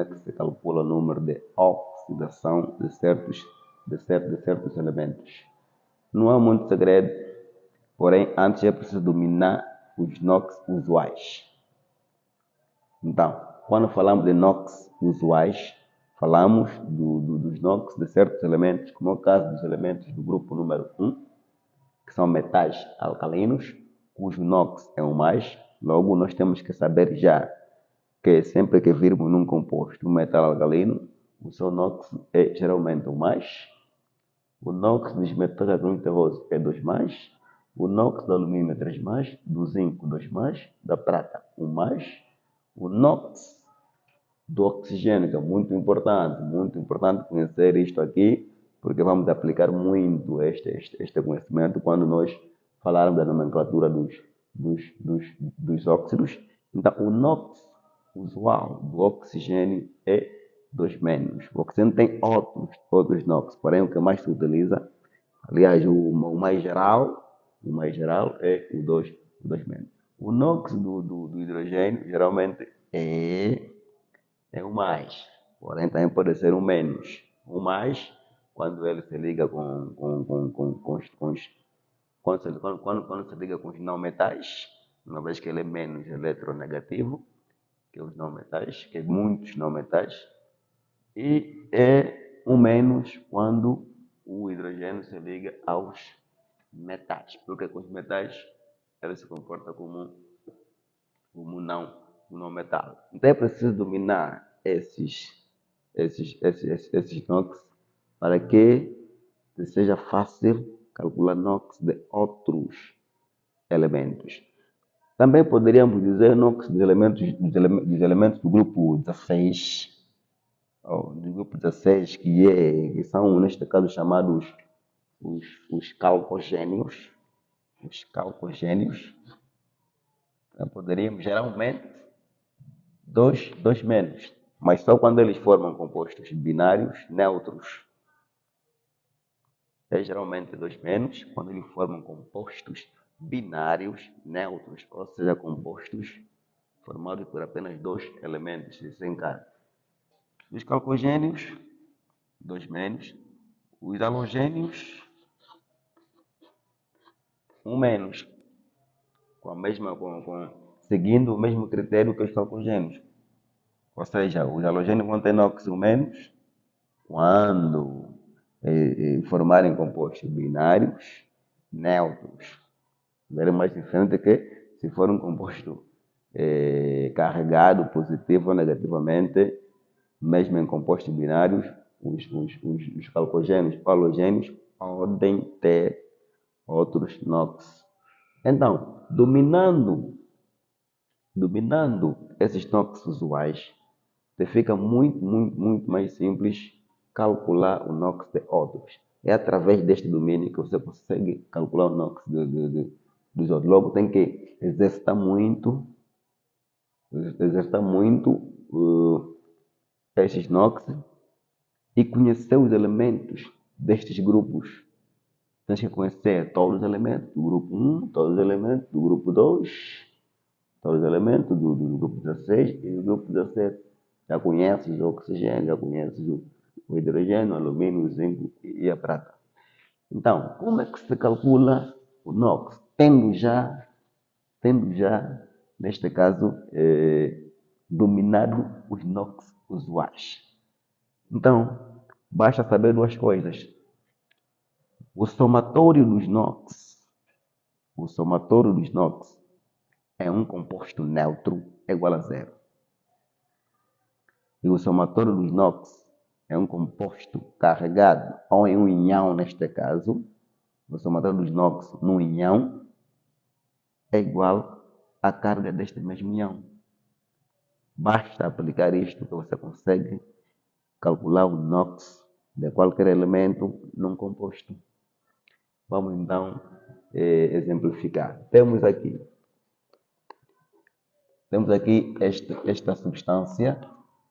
como é que se calcula o número de oxidação de certos elementos. Não há muito segredo, porém, antes é preciso dominar os NOx usuais. Então, quando falamos de NOx usuais, falamos dos NOx de certos elementos, como é o caso dos elementos do grupo número 1, que são metais alcalinos, cujo NOx é o mais. Logo, nós temos que saber já que sempre que virmos num composto um metal alcalino, o seu NOx é geralmente o mais. O NOx dos metais alcalinos terrosos é 2+. O NOx do alumínio é 3+. Do zinco, 2+. Da prata, 1+. O NOx do oxigênio, que é muito importante conhecer isto aqui, porque vamos aplicar muito este conhecimento quando nós falarmos da nomenclatura dos óxidos. Então, o NOx usual do oxigênio é 2-. O oxigênio tem outros NOx, porém o que mais se utiliza, aliás, o mais geral é o 2-. O NOx do hidrogênio geralmente é o mais, porém também pode ser o menos. O mais, quando ele se liga quando se liga com os não metais, uma vez que ele é menos eletronegativo que os não metais, que muitos não metais, e é o menos quando o hidrogênio se liga aos metais, porque com os metais ele se comporta como não metal. Então é preciso dominar esses NOx para que seja fácil calcular NOx de outros elementos. Também poderíamos dizer NOx dos elementos do grupo 16, que são, neste caso, chamados os calcogênios. Os calcogênios. Então, poderíamos, geralmente, 2-, mas só quando eles formam compostos binários neutros. É geralmente 2-, quando eles formam compostos binários neutros, ou seja, compostos formados por apenas 2 elementos sem carga. Os calcogênios, 2-. Os halogênios, 1-, seguindo o mesmo critério que os calcogênios. Ou seja, os halogênios vão ter NOx 1- quando formarem compostos binários neutros. Verem mais diferente que se for um composto carregado positivo ou negativamente, mesmo em compostos binários, os calcogênios ou halogênios podem ter outros NOx. Então, dominando esses NOx usuais, fica muito mais simples calcular o NOx de outros. É através deste domínio que você consegue calcular o NOx dos outros. Logo, tem que exercitar muito esses NOx e conhecer os elementos destes grupos. Tens que conhecer todos os elementos do grupo 1, todos os elementos do grupo 2, todos os elementos do grupo 16 e do grupo 17. Já conheces o oxigênio, já conheces o hidrogênio, o alumínio, o zinco e a prata. Então, como é que se calcula o NOx? Tendo já neste caso, dominado os NOx usuais. Então, basta saber 2 coisas. O somatório dos NOx é um composto neutro igual a 0. E o somatório dos NOx é um composto carregado, ou em um íon neste caso. O somatório dos NOx num íon é igual à carga deste mesmo íon. Basta aplicar isto que você consegue calcular o NOx de qualquer elemento num composto. Vamos então exemplificar. Temos aqui esta substância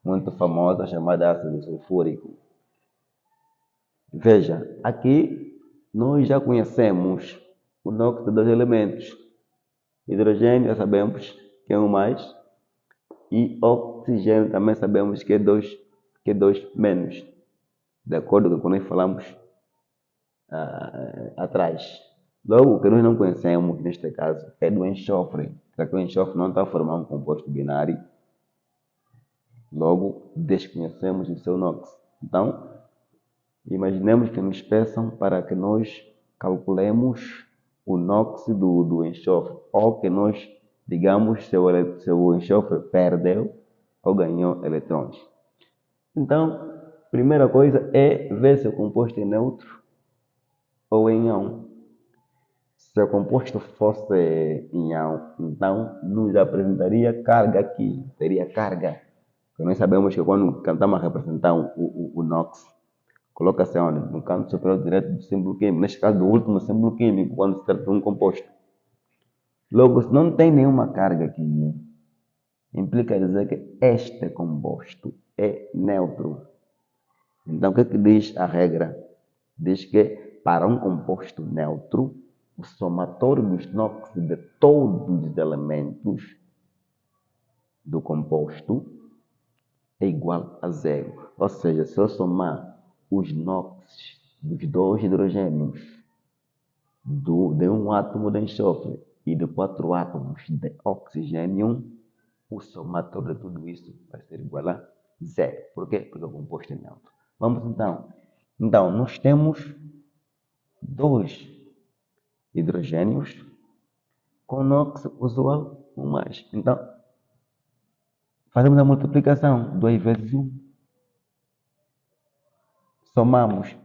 muito famosa chamada ácido sulfúrico. Veja, aqui nós já conhecemos o NOx de 2 elementos. Hidrogênio, já sabemos que é um mais, e oxigênio também sabemos que é 2 menos, de acordo com o que nós falamos atrás. Logo, o que nós não conhecemos, neste caso, é do enxofre. Já que o enxofre não está a formar um composto binário, logo desconhecemos o seu NOx. Então, imaginemos que nos peçam para que nós calculemos o NOx do enxofre, ou que nós digamos se o enxofre perdeu ou ganhou eletrões. Então, primeira coisa é ver se o composto é neutro ou em íon. Se o composto fosse em íon, então nos apresentaria carga aqui, teria carga. Porque nós sabemos que quando estamos a representar o NOx, coloca-se onde? No canto superior direito do símbolo químico, neste caso do último símbolo químico, quando se trata de um composto. Logo, se não tem nenhuma carga aqui, implica dizer que este composto é neutro. Então, o que diz a regra? Diz que para um composto neutro, o somatório dos NOx de todos os elementos do composto é igual a zero. Ou seja, se eu somar os NOx dos 2 hidrogênios de um átomo de enxofre e de 4 átomos de oxigênio, o somatório de tudo isso vai ser igual a zero. Por quê? Porque o composto é neutro. Vamos então. Então, nós temos 2 hidrogênios com NOx usual 1 mais. Então, fazemos a multiplicação. 2 vezes 1. Somamos.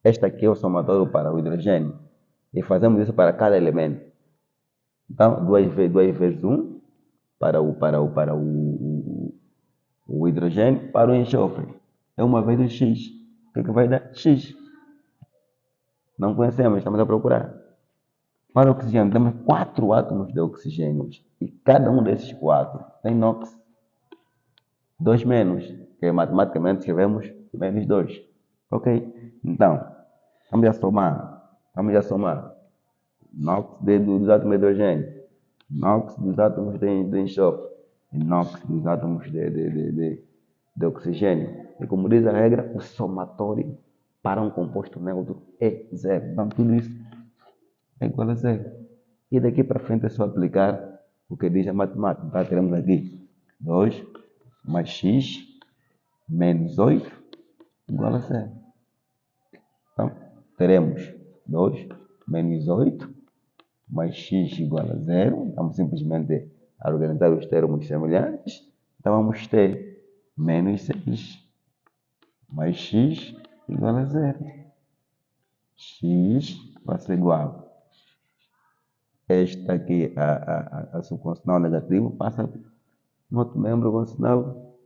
Este aqui é o somatório para o hidrogênio. E fazemos isso para cada elemento. Então, 2 vezes 1 para o hidrogênio, para o enxofre. É 1 vez o X. O que vai dar? X. Não conhecemos, estamos a procurar. Para o oxigênio, temos 4 átomos de oxigênio. E cada um desses 4 tem NOx 2 menos, que matematicamente escrevemos menos 2. Ok? Então, vamos a somar. NOx dos átomos de hidrogênio, NOx dos átomos de enxofre e NOx dos átomos de oxigênio. E como diz a regra, o somatório para um composto neutro é zero. Então, tudo isso é igual a zero. E daqui para frente é só aplicar o que diz a matemática. Então, teremos aqui 2 mais x menos 8 igual a zero. Então, teremos 2 menos 8 mais x igual a zero. Vamos simplesmente organizar os termos semelhantes. Então, vamos ter menos 6 mais x igual a zero. X vai ser igual. Esta aqui, a subcondicional negativo, passa no outro membro com sinal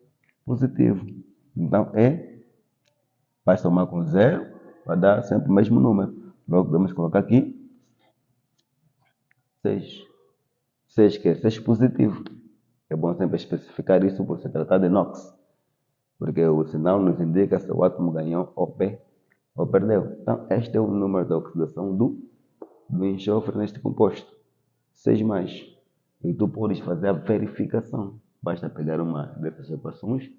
positivo. Então, vai somar com zero, vai dar sempre o mesmo número. Logo, podemos colocar aqui 6. 6 que é 6 positivo. É bom sempre especificar isso por se tratar de NOx. Porque o sinal nos indica se o átomo ganhou ou perdeu. Então, este é o número de oxidação do enxofre neste composto. 6 mais. E tu podes fazer a verificação. Basta pegar uma dessas equações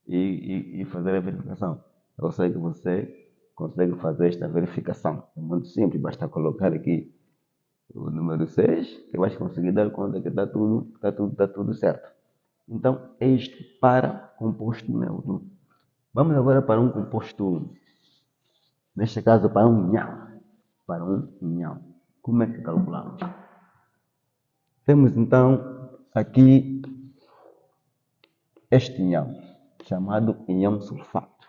e fazer a verificação. Eu sei que você consegue fazer esta verificação. É muito simples, basta colocar aqui o número 6, que vais conseguir dar conta que está tudo certo. Então, é isto para composto neutro. Vamos agora para um composto, neste caso para um íon. Para um íon. Como é que calculamos? Temos então aqui este íon, chamado íon sulfato.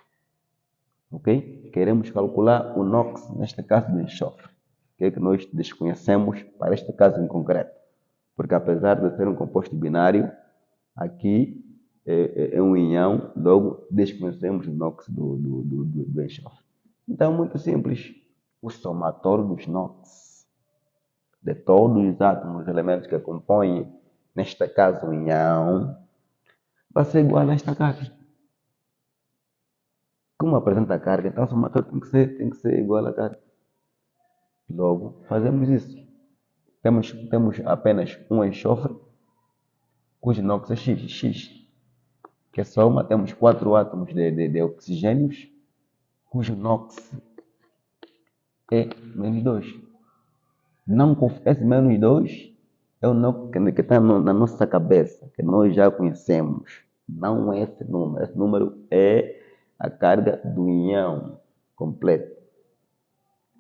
Ok? Queremos calcular o NOx, neste caso do enxofre, que é que nós desconhecemos para este caso em concreto. Porque apesar de ser um composto binário, aqui é um íon, logo desconhecemos o NOx do enxofre. Então, muito simples. O somatório dos NOx de todos os átomos, os elementos que compõem, neste caso, o íon, vai ser igual a esta carga. Como apresenta a carga, então o somatório tem que ser igual à carga. Logo, fazemos isso. Temos apenas um enxofre, cujo NOx é X. que soma, temos 4 átomos de oxigênios, cujo NOx é menos 2. Não, esse menos 2 é o NOx que está na nossa cabeça, que nós já conhecemos. Não é esse número. Esse número é a carga do íon completo.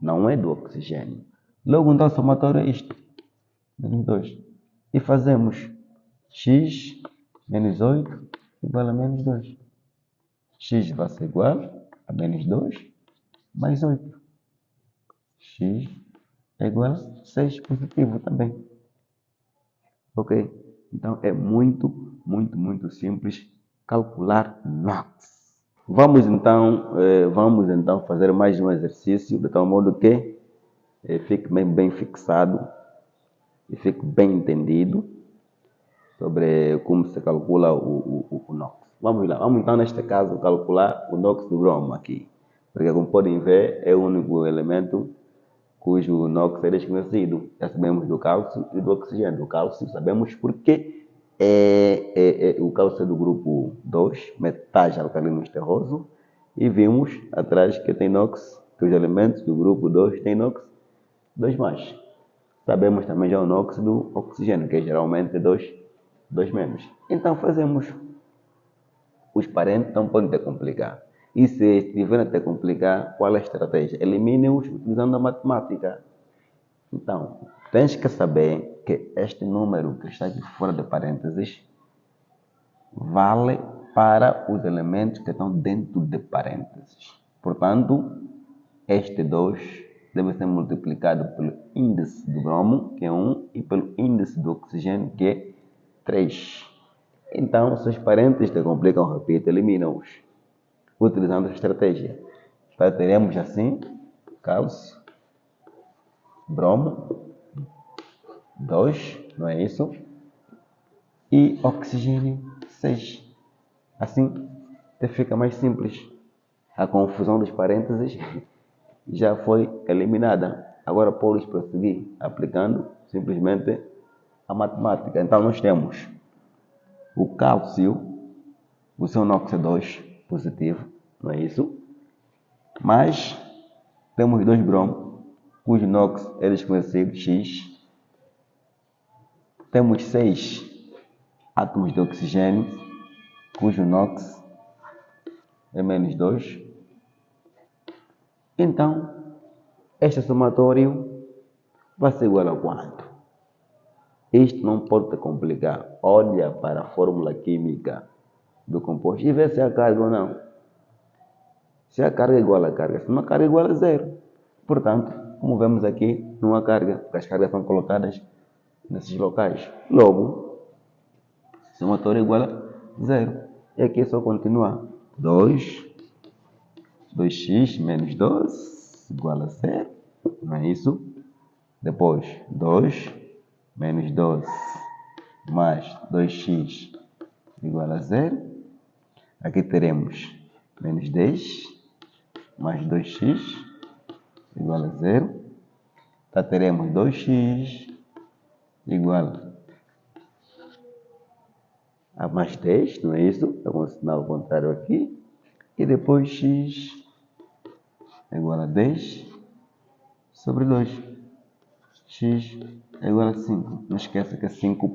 Não é do oxigênio. Logo, então, o somatório é isto. Menos 2. E fazemos x menos 8 igual a menos 2. X vai ser igual a menos 2 mais 8. X é igual a 6 positivo também. Ok? Então é muito simples calcular NOx. Vamos então fazer mais um exercício de tal modo que fique bem fixado e fique bem entendido sobre como se calcula o NOx. Vamos lá. Vamos então, neste caso, calcular o NOx do bromo aqui. Porque, como podem ver, é o único elemento cujo NOx é desconhecido. Já sabemos do cálcio e do oxigênio. Do cálcio sabemos porque o cálcio é do grupo 2, metais alcalinos terroso, e vimos atrás que tem NOx, que os elementos do grupo 2 têm NOx 2+. Sabemos também já o NOx do oxigênio, que é geralmente 2-. Então fazemos os parentes, não podem te complicar. E se estiverem a te complicar, qual é a estratégia? Elimine-os utilizando a matemática. Então, tens que saber que este número que está aqui fora de parênteses vale para os elementos que estão dentro de parênteses. Portanto, este 2 deve ser multiplicado pelo índice do bromo, que é 1, e pelo índice do oxigênio, que é 3. Então, se os parênteses te complicam, repito, elimina-os utilizando a estratégia. Então, teremos assim, cálcio, bromo, 2, não é isso? E oxigênio, 6. Assim, fica mais simples. A confusão dos parênteses já foi eliminada. Agora, podes prosseguir aplicando simplesmente a matemática. Então, nós temos o cálcio, o seu NOx é 2 positivo, não é isso? Mas temos 2 bromos, cujo NOx é desconhecido, X. Temos 6 átomos de oxigênio, cujo NOx é menos 2. Então, este somatório vai ser igual a quanto? Isto não pode te complicar. Olha para a fórmula química do composto e vê se há carga ou não. Se a carga é igual a carga, se não há carga é igual a 0. Portanto, como vemos aqui, não há carga, porque as cargas são colocadas nesses locais. Logo, o somatório é igual a 0. E aqui é só continuar. 2x menos 2 igual a 0. Não é isso? Depois, 2 menos 12 mais 2x igual a 0. Aqui teremos menos 10 mais 2x igual a 0. Então, teremos 2x igual a mais 10, não é isso? Eu vou ensinar o contrário aqui. E depois x é igual a 10 sobre 2. X é igual a 5. Não esqueça que é 5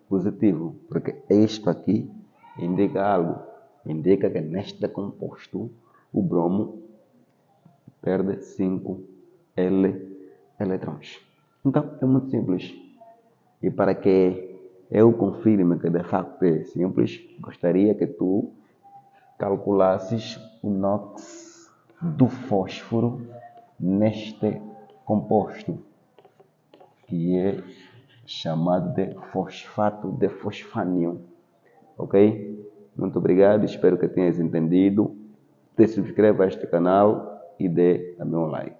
positivo, porque isto aqui indica algo. Indica que neste composto o bromo perde 5 elétrons. Então é muito simples. E para que eu confirme que de facto é simples, gostaria que tu calculasses o NOx do fósforo neste composto, que é chamado de fosfato de fosfânio. Ok? Muito obrigado, espero que tenhas entendido. Te subscreva a este canal e dê também um like.